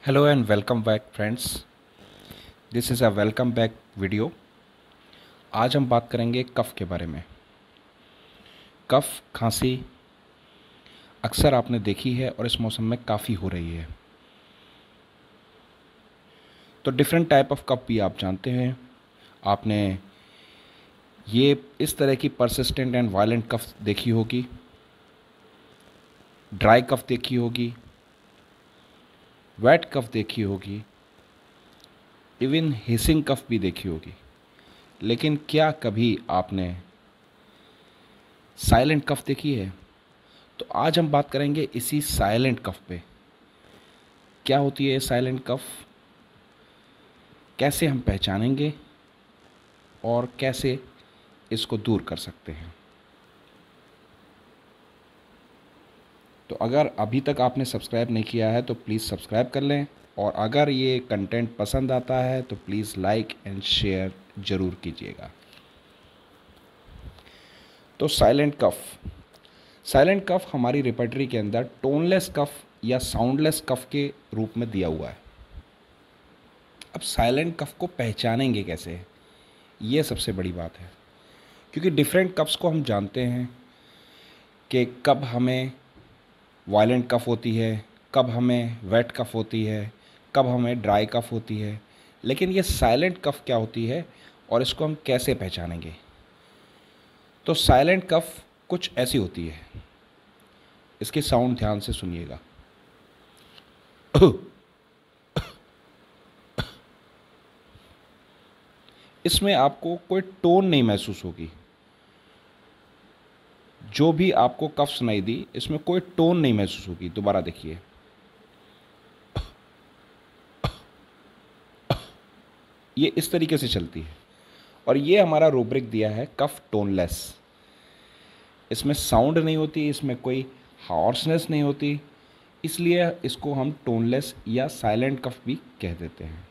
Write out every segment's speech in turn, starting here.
Hello and welcome back friends. This is a welcome back video. आज हम बात करेंगे कफ़ के बारे में। कफ़ खांसी अक्सर आपने देखी है और इस मौसम में काफ़ी हो रही है। तो डिफरेंट टाइप ऑफ कफ़ भी आप जानते हैं। आपने ये इस तरह की परसिस्टेंट एंड वायलेंट कफ़ देखी होगी, ड्राई कफ़ देखी होगी, वेट कफ़ देखी होगी, इवन हिसिंग कफ़ भी देखी होगी। लेकिन क्या कभी आपने साइलेंट कफ़ देखी है? तो आज हम बात करेंगे इसी साइलेंट कफ़ पे। क्या होती है साइलेंट कफ़, कैसे हम पहचानेंगे और कैसे इसको दूर कर सकते हैं। तो अगर अभी तक आपने सब्सक्राइब नहीं किया है तो प्लीज़ सब्सक्राइब कर लें, और अगर ये कंटेंट पसंद आता है तो प्लीज़ लाइक एंड शेयर ज़रूर कीजिएगा। तो साइलेंट कफ़ हमारी रिपर्टरी के अंदर टोनलेस कफ़ या साउंडलेस कफ़ के रूप में दिया हुआ है। अब साइलेंट कफ़ को पहचानेंगे कैसे, ये सबसे बड़ी बात है, क्योंकि डिफरेंट कफ़्स को हम जानते हैं कि कब हमें वायलेंट कफ़ होती है, कब हमें वेट कफ़ होती है, कब हमें ड्राई कफ़ होती है। लेकिन ये साइलेंट कफ़ क्या होती है और इसको हम कैसे पहचानेंगे? तो साइलेंट कफ़ कुछ ऐसी होती है, इसके साउंड ध्यान से सुनिएगा। इसमें आपको कोई टोन नहीं महसूस होगी। जो भी आपको कफ सुनाई दी, इसमें कोई टोन नहीं महसूस होगी। दोबारा देखिए, ये इस तरीके से चलती है, और ये हमारा रूब्रिक दिया है कफ टोनलेस। इसमें साउंड नहीं होती, इसमें कोई हॉर्सनेस नहीं होती, इसलिए इसको हम टोनलेस या साइलेंट कफ भी कह देते हैं।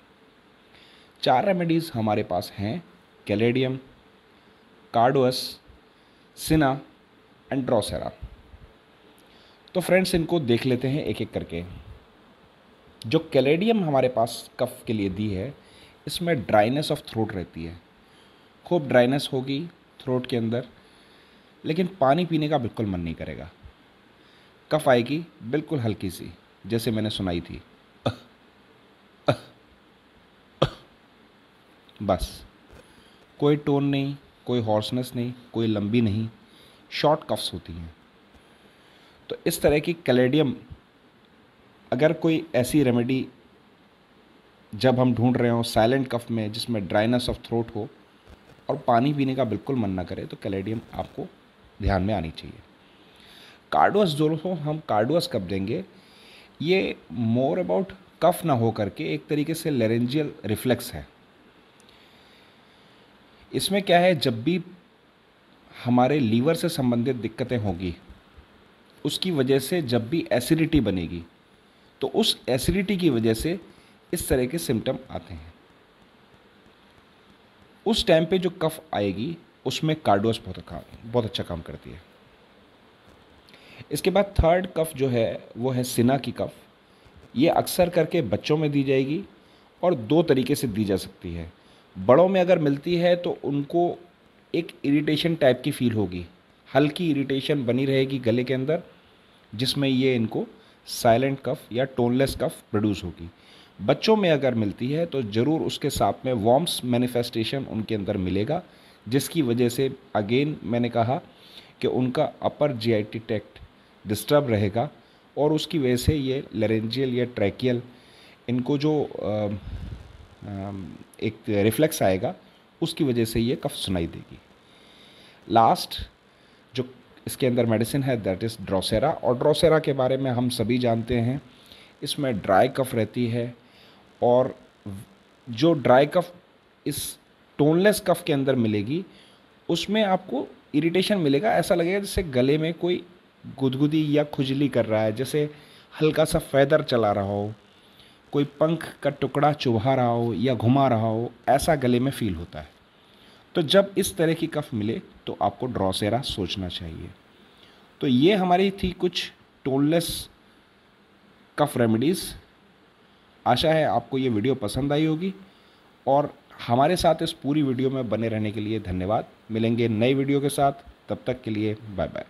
4 रेमेडीज़ हमारे पास हैं: कैलेडियम, कार्डोस, सिना एंड ड्रोसेरा। तो फ्रेंड्स, इनको देख लेते हैं एक एक करके। जो कैलेडियम हमारे पास कफ के लिए दी है, इसमें ड्राइनेस ऑफ थ्रोट रहती है। खूब ड्राइनेस होगी थ्रोट के अंदर, लेकिन पानी पीने का बिल्कुल मन नहीं करेगा। कफ आएगी बिल्कुल हल्की सी, जैसे मैंने सुनाई थी, बस। कोई टोन नहीं, कोई हॉर्सनेस नहीं, कोई लंबी नहीं, शॉर्ट कफ्स होती हैं। तो इस तरह की कैलेडियम, अगर कोई ऐसी रेमेडी जब हम ढूंढ रहे हो साइलेंट कफ में जिसमें ड्राइनेस ऑफ थ्रोट हो और पानी पीने का बिल्कुल मन ना करे, तो कैलेडियम आपको ध्यान में आनी चाहिए। कार्डोस जो हम कार्डोस कब देंगे, ये मोर अबाउट कफ ना हो करके एक तरीके से लेरेंजियल रिफ्लेक्स है। इसमें क्या है, जब भी हमारे लीवर से संबंधित दिक्कतें होगी, उसकी वजह से जब भी एसिडिटी बनेगी, तो उस एसिडिटी की वजह से इस तरह के सिम्टम आते हैं। उस टाइम पे जो कफ आएगी, उसमें कार्डोस बहुत अच्छा काम करती है। इसके बाद थर्ड कफ जो है वो है सिना की कफ। ये अक्सर करके बच्चों में दी जाएगी, और 2 तरीके से दी जा सकती है। बड़ों में अगर मिलती है तो उनको एक इरिटेशन टाइप की फील होगी, हल्की इरिटेशन बनी रहेगी गले के अंदर, जिसमें ये इनको साइलेंट कफ या टोनलेस कफ प्रोड्यूस होगी। बच्चों में अगर मिलती है तो ज़रूर उसके साथ में वॉर्म्स मैनिफेस्टेशन उनके अंदर मिलेगा, जिसकी वजह से अगेन मैंने कहा कि उनका अपर जीआईटी ट्रैक्ट डिस्टर्ब रहेगा, और उसकी वजह से ये लेरेंजियल या ट्रैकियल, इनको जो एक रिफ्लेक्स आएगा, उसकी वजह से ये कफ सुनाई देगी। लास्ट जो इसके अंदर मेडिसिन है, दैट इज़ ड्रोसेरा। और ड्रोसेरा के बारे में हम सभी जानते हैं, इसमें ड्राई कफ रहती है, और जो ड्राई कफ इस टोनलेस कफ के अंदर मिलेगी, उसमें आपको इरिटेशन मिलेगा। ऐसा लगेगा जैसे गले में कोई गुदगुदी या खुजली कर रहा है, जैसे हल्का सा फैदर चला रहा हो, कोई पंख का टुकड़ा चुभा रहा हो या घुमा रहा हो, ऐसा गले में फील होता है। तो जब इस तरह की कफ मिले तो आपको ड्रोसेरा सोचना चाहिए। तो ये हमारी थी कुछ टोनलेस कफ रेमेडीज़। आशा है आपको ये वीडियो पसंद आई होगी, और हमारे साथ इस पूरी वीडियो में बने रहने के लिए धन्यवाद। मिलेंगे नई वीडियो के साथ, तब तक के लिए बाय बाय।